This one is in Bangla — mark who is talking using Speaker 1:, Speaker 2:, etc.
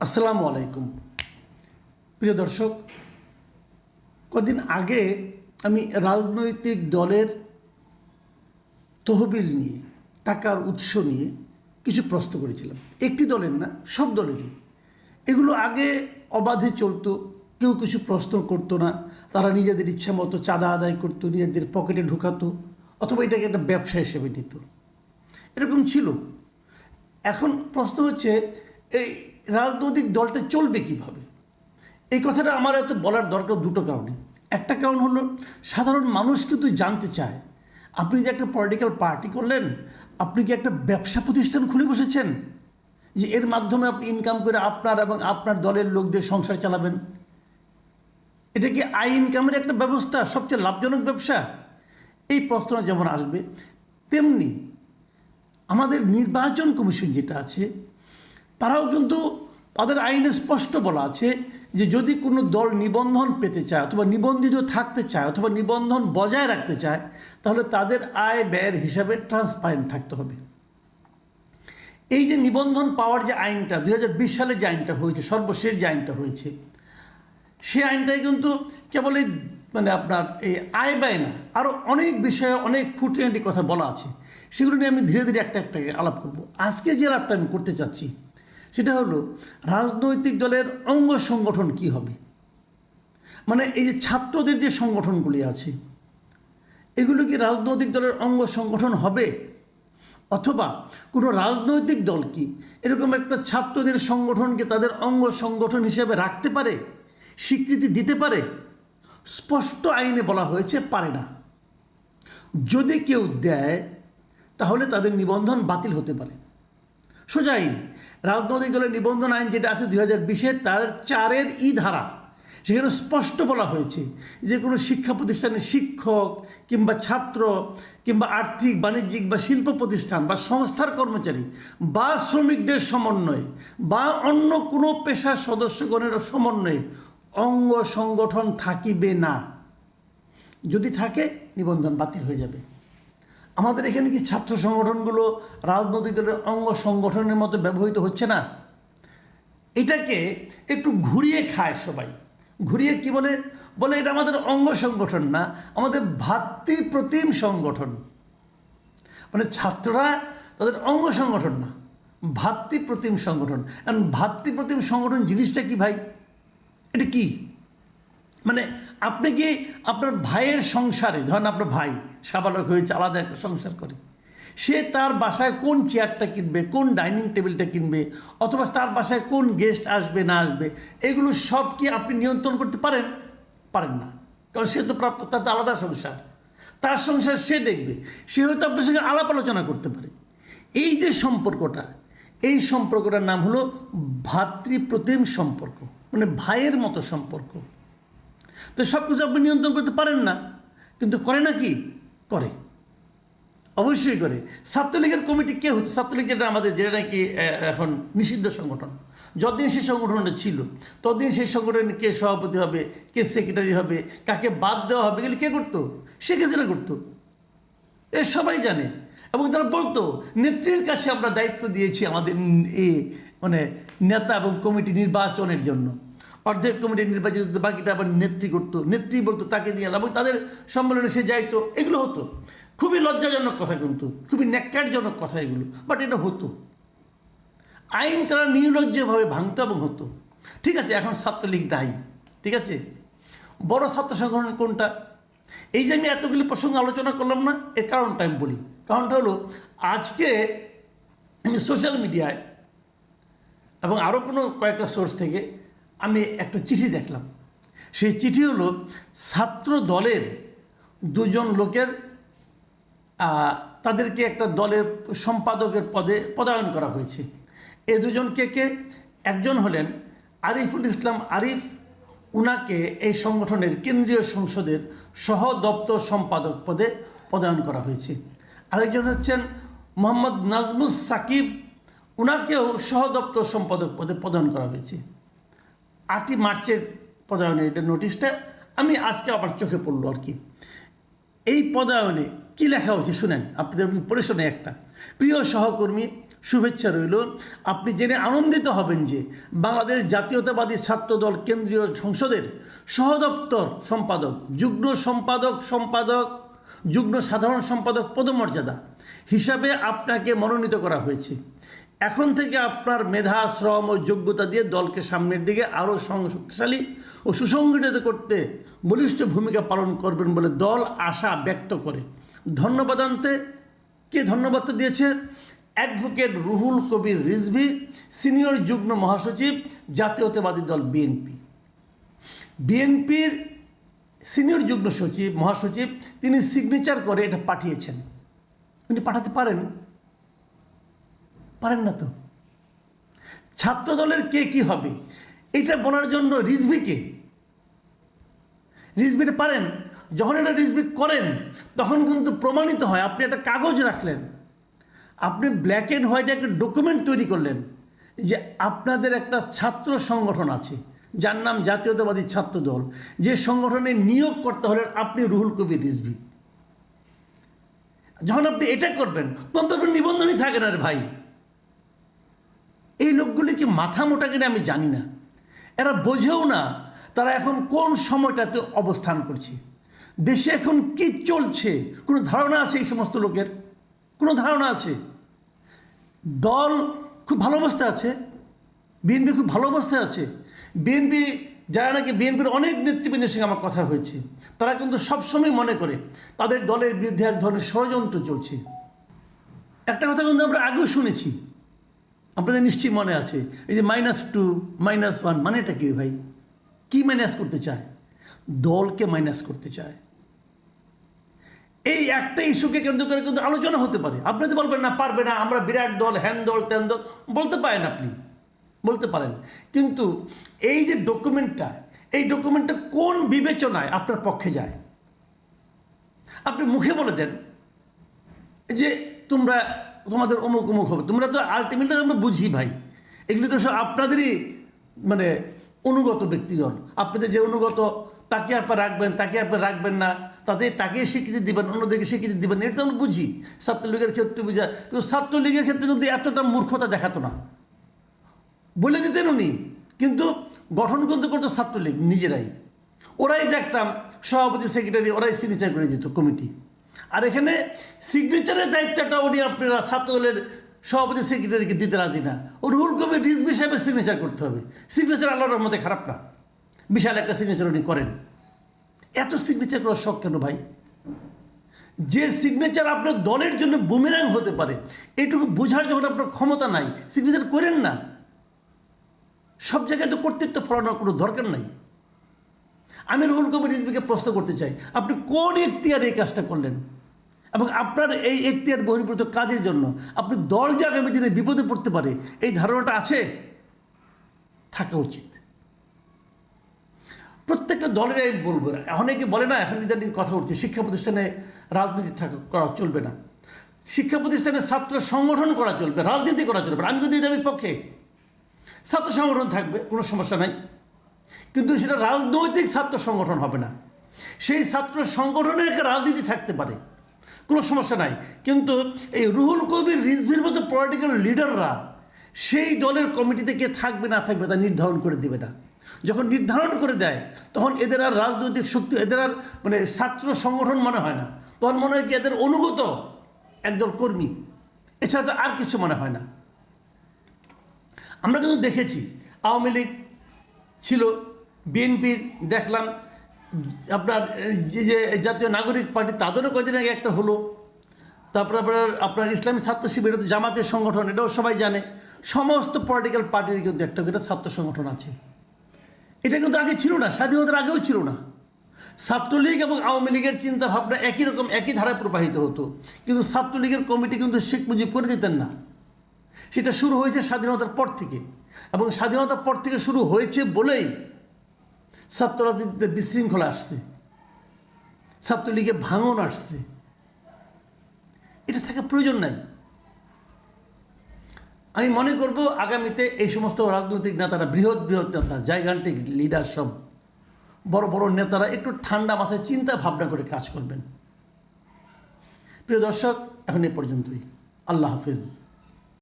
Speaker 1: আসসালামু আলাইকুম প্রিয় দর্শক, কদিন আগে আমি রাজনৈতিক দলের তহবিল নিয়ে, টাকার উৎস নিয়ে কিছু প্রশ্ন করেছিলাম। একটি দলের না, সব দলেরই। এগুলো আগে অবাধে চলতো, কেউ কিছু প্রশ্ন করতো না। তারা নিজেদের ইচ্ছা মতো চাঁদা আদায় করতো, নিজেদের পকেটে ঢুকাতো, অথবা এটাকে একটা ব্যবসা হিসেবে নিত। এরকম ছিল। এখন প্রশ্ন হচ্ছে, এই রাজনৈতিক দলটা চলবে কিভাবে? এই কথাটা আমার এত বলার দরকার দুটো কারণে। একটা কারণ হলো, সাধারণ মানুষ কিন্তু জানতে চায়, আপনি যে একটা পলিটিক্যাল পার্টি করলেন, আপনি কি একটা ব্যবসা প্রতিষ্ঠান খুলে বসেছেন যে এর মাধ্যমে আপনি ইনকাম করে আপনার এবং আপনার দলের লোকদের সংসার চালাবেন? এটা কি আই ইনকামের একটা ব্যবস্থা, সবচেয়ে লাভজনক ব্যবসা? এই প্রশ্নটা যেমন আসবে, তেমনি আমাদের নির্বাচন কমিশন যেটা আছে, তারাও কিন্তু তাদের আইনে স্পষ্ট বলা আছে যে যদি কোনো দল নিবন্ধন পেতে চায়, অথবা নিবন্ধিত থাকতে চায়, অথবা নিবন্ধন বজায় রাখতে চায়, তাহলে তাদের আয় ব্যয়ের হিসাবে ট্রান্সপারেন্ট থাকতে হবে। এই যে নিবন্ধন পাওয়ার যে আইনটা 2020 সালে যে আইনটা হয়েছে, সর্বশেষ যে আইনটা হয়েছে, সেই আইনটাই কিন্তু কেবল এই আপনার এই আয় ব্যয় না, আরও অনেক বিষয়ে অনেক খুঁটিনাটি কথা বলা আছে। সেগুলো নিয়ে আমি ধীরে ধীরে একটা আলাপ করব। আজকে যে আলাপটা আমি করতে চাচ্ছি সেটা হলো, রাজনৈতিক দলের অঙ্গ সংগঠন কি হবে। এই যে ছাত্রদের যে সংগঠনগুলি আছে, এগুলো কি রাজনৈতিক দলের অঙ্গ সংগঠন হবে? অথবা কোনো রাজনৈতিক দল কি এরকম একটা ছাত্রদের সংগঠনকে তাদের অঙ্গ সংগঠন হিসেবে রাখতে পারে, স্বীকৃতি দিতে পারে? স্পষ্ট আইনে বলা হয়েছে পারে না। যদি কেউ দেয়, তাহলে তাদের নিবন্ধন বাতিল হতে পারে। সোজা আইন। রাজনৈতিক দলের নিবন্ধন আইন যেটা আছে 2020-এর, তার 4-এর ধারা, সেখানে স্পষ্ট বলা হয়েছে যে কোনো শিক্ষা প্রতিষ্ঠানের শিক্ষক কিংবা ছাত্র কিংবা আর্থিক, বাণিজ্যিক বা শিল্প প্রতিষ্ঠান বা সংস্থার কর্মচারী বা শ্রমিকদের সমন্বয়ে বা অন্য কোনো পেশার সদস্যগণের সমন্বয়ে অঙ্গ সংগঠন থাকিবে না। যদি থাকে, নিবন্ধন বাতিল হয়ে যাবে। আমাদের এখানে কি ছাত্র সংগঠনগুলো রাজনৈতিক দলের অঙ্গ সংগঠনের মতো ব্যবহৃত হচ্ছে না? এটাকে একটু ঘুরিয়ে খায় সবাই। ঘুরিয়ে কি বলে? বলে এটা আমাদের অঙ্গ সংগঠন না, আমাদের ভাতৃপ্রতিম সংগঠন। ছাত্ররা তাদের অঙ্গ সংগঠন না, ভাতৃপ্রতিম সংগঠন। কারণ ভাতৃপ্রতিম সংগঠন জিনিসটা কি ভাই? এটা কি? আপনি কি আপনার ভাইয়ের সংসারে, ধরেন আপনার ভাই সাবালক হয়েছে, আলাদা একটা সংসার করে, সে তার বাসায় কোন চেয়ারটা কিনবে, কোন ডাইনিং টেবিলটা কিনবে, অথবা তার বাসায় কোন গেস্ট আসবে না আসবে, এগুলো সব কি আপনি নিয়ন্ত্রণ করতে পারেন? পারেন না। কারণ সে তো প্রাপ্ত, তার তো আলাদা সংসার, তার সংসার সে দেখবে। সে হয়তো আপনার সঙ্গে আলাপ আলোচনা করতে পারে। এই যে সম্পর্কটা, এই সম্পর্কটার নাম হলো ভাতৃপ্রতিম সম্পর্ক, ভাইয়ের মতো সম্পর্ক। তো সব কিছু আপনি নিয়ন্ত্রণ করতে পারেন না, কিন্তু করে না কি? করে, অবশ্যই করে। ছাত্রলীগের কমিটি কে হতো? ছাত্রলীগ যেটা আমাদের, যেটা নাকি এখন নিষিদ্ধ সংগঠন, যতদিন সেই সংগঠনটা ছিল ততদিন সেই সংগঠনে কে সভাপতি হবে, কে সেক্রেটারি হবে, কাকে বাদ দেওয়া হবে, এগুলি কে করতো? শেখ হাসিনা করতো। এ সবাই জানে। এবং তারা বলতো, নেত্রীর কাছে আমরা দায়িত্ব দিয়েছি আমাদের নেতা এবং কমিটি নির্বাচনের জন্য। অর্ধেক কমিটি নির্বাচিত, বাকিটা আবার নেত্রী করতো, নেত্রী বলতো তাকে দিয়ে, এবং তাদের সম্মেলনে সে যাইতো। এগুলো হতো। খুবই লজ্জাজনক কথা, কিন্তু খুবই ন্যাক্কারজনক কথা এগুলো, বাট এটা হতো। আইন তারা নির্লজ্জভাবে ভাঙতো এবং হতো। ঠিক আছে, এখন ছাত্রলীগ নাই, ঠিক আছে। বড় ছাত্র সংগঠন কোনটা? এই যে আমি এতগুলি প্রসঙ্গ আলোচনা করলাম না, এর কারণটা আমি বলি। কারণটা হলো, আজকে আমি সোশ্যাল মিডিয়ায় এবং আরও কয়েকটা সোর্স থেকে আমি একটা চিঠি দেখলাম। সেই চিঠি হলো, ছাত্র দলের দুজন লোকের তাদেরকে একটা দলের সম্পাদকের পদে পদায়ন করা হয়েছে। এই দুজন কে? একজন হলেন আরিফুল ইসলাম আরিফ, উনাকে এই সংগঠনের কেন্দ্রীয় সংসদের সহ দপ্তর সম্পাদক পদে পদায়ন করা হয়েছে। আরেকজন হচ্ছেন মোহাম্মদ নাজমুস সাকিব, উনাকেও সহ দপ্তর সম্পাদক পদে পদায়ন করা হয়েছে। 8ই মার্চের পদায়নের এটা নোটিশটা আমি আজকে আবার চোখে পড়লো আর কি। এই পদায়নে কি লেখা হয়েছে শুনেন, আপনাদের পড়ে শোনে একটা। প্রিয় সহকর্মী, শুভেচ্ছা রইল। আপনি জেনে আনন্দিত হবেন যে বাংলাদেশ জাতীয়তাবাদী ছাত্র দল কেন্দ্রীয় সংসদের সহদপ্তর সম্পাদক, যুগ্ম সাধারণ সম্পাদক পদমর্যাদা হিসাবে আপনাকে মনোনীত করা হয়েছে। এখন থেকে আপনার মেধা, শ্রম ও যোগ্যতা দিয়ে দলকে সামনের দিকে আরও শক্তিশালী ও সুসংগঠিত করতে বলিষ্ঠ ভূমিকা পালন করবেন বলে দল আশা ব্যক্ত করে। ধন্যবাদান্তে কে ধন্যবাদ দিয়েছে? অ্যাডভোকেট রুহুল কবির রিজভী, সিনিয়র যুগ্ম মহাসচিব, জাতীয়তাবাদী দল বিএনপি। বিএনপির সিনিয়র যুগ্ম মহাসচিব তিনি সিগনেচার করে এটা পাঠিয়েছেন। উনি পাঠাতে পারেন না তো? ছাত্র দলের কে কি হবে এটা বলার জন্য রিজভিটা পারেন। যখন এটা রিজভি করেন তখন কিন্তু প্রমাণিত হয়। আপনি একটা কাগজ রাখলেন, আপনি ব্ল্যাক অ্যান্ড হোয়াইটে একটা ডকুমেন্ট তৈরি করলেন যে আপনাদের একটা ছাত্র সংগঠন আছে যার নাম জাতীয়তাবাদী ছাত্র দল, যে সংগঠনে নিয়োগ করতে হলেন আপনি রুহুল কবির রিজভী। যখন আপনি এটা করবেন তখন তো আপনার নিবন্ধনই থাকে না রে ভাই। এই লোকগুলি কি মাথা মোটা কিনা আমি জানি না, এরা বোঝেও না তারা এখন কোন সময়টাতে অবস্থান করছে, দেশে এখন কি চলছে কোনো ধারণা আছে এই সমস্ত লোকের? কোনো ধারণা আছে? দল খুব ভালো অবস্থায় আছে, বিএনপি খুব ভালো অবস্থায় আছে। বিএনপি যারা নাকি বিএনপির অনেক নেতৃবৃন্দের সঙ্গে আমার কথা হয়েছে, তারা কিন্তু সবসময় মনে করে তাদের দলের বিরুদ্ধে এক ধরনের ষড়যন্ত্র চলছে। একটা কথা কিন্তু আমরা আগেও শুনেছি, আপনাদের নিশ্চয়ই মনে আছে, এই যে -2 -1 মানেটা কি ভাই? কি মাইনাস করতে চায়? দলকে মাইনাস করতে চায়। এই একটা ইস্যুকে কেন্দ্র করে কিন্তু আলোচনা হতে পারে। আপনি তো বলবেন না, পারবে না, আমরা বিরাট দল, হ্যান দল, ত্যান দল, বলতে পারেন, আপনি বলতে পারেন। কিন্তু এই যে এই ডকুমেন্টটা কোন বিবেচনায় আপনার পক্ষে যায়? আপনি মুখে বলে দেন যে তোমাদের অমুক হবে, তোমরা তো আলটিমেটলি আমরা বুঝি ভাই, এগুলো তো সব আপনাদেরই মানে অনুগত ব্যক্তিগণ। আপনাদের যে অনুগত তাকে আপনার রাখবেন না, তাকে স্বীকৃতি দিবেন, অন্যদেরকে স্বীকৃতি দিবেন, এটা তো আমরা বুঝি। ছাত্রলীগের ক্ষেত্রে বুঝা, কিন্তু ছাত্রলীগের ক্ষেত্রে কিন্তু এতটা মূর্খতা দেখাতো না, বলে দিতেন উনি, কিন্তু গঠন কিন্তু করতো ছাত্রলীগ নিজেরাই। ওরাই দেখতাম সভাপতি, সেক্রেটারি ওরাই সিগনেচার করে দিত কমিটি। আর এখানে সিগনেচারের দায়িত্বটা আপনারা ছাত্রদলের সভাপতি, সেক্রেটারিকে দিতে রাজি না। ও রুহুল কবির রিজভী হিসাবে সিগনেচার করতে হবে। সিগনেচার আল্লাহর রহমতে খারাপ না, বিশাল একটা সিগনেচার উনি করেন। এত সিগনেচার করার শখ কেন ভাই? যে সিগনেচার আপনার দলের জন্য বুমেরাং হতে পারে, এটুকু বোঝার যখন আপনার ক্ষমতা নাই, সিগনেচার করেন না। সব জায়গায় তো কর্তৃত্ব ফলানোর কোনো দরকার নাই। আমি রুহুল কবির রিজভীকে প্রশ্ন করতে চাই, আপনি কোন এখতিয়ারে এই কাজটা করলেন? এবং আপনার এই এখতিয়ার বহির্ভূত কাজের জন্য আপনি দল যে আগামী দিনে বিপদে পড়তে পারে, এই ধারণাটা আছে, থাকা উচিত। প্রত্যেকটা দলের আমি বলবো, অনেকে বলে না, এখন ইদানিং কথা উঠছে শিক্ষা প্রতিষ্ঠানে রাজনীতি করা চলবে না, শিক্ষা প্রতিষ্ঠানে ছাত্র সংগঠন করা চলবে, রাজনীতি করা চলবে না। আমি কিন্তু এই দাবির পক্ষে। ছাত্র সংগঠন থাকবে, কোনো সমস্যা নাই, কিন্তু সেটা রাজনৈতিক ছাত্র সংগঠন হবে না। সেই ছাত্র সংগঠনের একটা রাজনীতি থাকতে পারে, কোনো সমস্যা নাই, কিন্তু এই রুহুল কবির রিজভীর মতো পলিটিক্যাল লিডাররা সেই দলের কমিটিতে কে থাকবে না থাকবে তা নির্ধারণ করে দেবে না। যখন নির্ধারণ করে দেয় তখন এদের আর রাজনৈতিক শক্তি, এদের আর মানে ছাত্র সংগঠন মনে হয় না, তখন মনে হয় কি এদের অনুগত একদল কর্মী, এছাড়া তো আর কিছু মনে হয় না। আমরা কিন্তু দেখেছি আওয়ামী লীগ ছিল, বিএনপির দেখলাম, আপনার যে জাতীয় নাগরিক পার্টি তাদেরও কদিন আগে একটা হলো, তারপর আপনার ইসলামী ছাত্র শিবির, এটা তো জামাতের সংগঠন, এটাও সবাই জানে। সমস্ত পলিটিক্যাল পার্টির কিন্তু একটা করে ছাত্র সংগঠন আছে। এটা কিন্তু আগে ছিল না, স্বাধীনতার আগেও ছিল না। ছাত্রলীগ এবং আওয়ামী লীগের চিন্তা ভাবনা একই রকম, একই ধারায় প্রবাহিত হতো, কিন্তু ছাত্রলীগের কমিটি কিন্তু শেখ মুজিব করে দিতেন না। সেটা শুরু হয়েছে স্বাধীনতার পর থেকে, এবং স্বাধীনতার পর থেকে শুরু হয়েছে বলেই ছাত্র রাজনীতিতে বিশৃঙ্খলা আসছে, ছাত্রলীগে ভাঙন আসছে। এটা থাকা প্রয়োজন নাই। আমি মনে করব আগামীতে এই সমস্ত রাজনৈতিক নেতারা, বৃহৎ নেতা, জায়গান্তিক লিডার, সব বড় বড় নেতারা একটু ঠান্ডা মাথায় চিন্তা ভাবনা করে কাজ করবেন। প্রিয় দর্শক, এখন এ পর্যন্তই। আল্লাহ হাফেজ।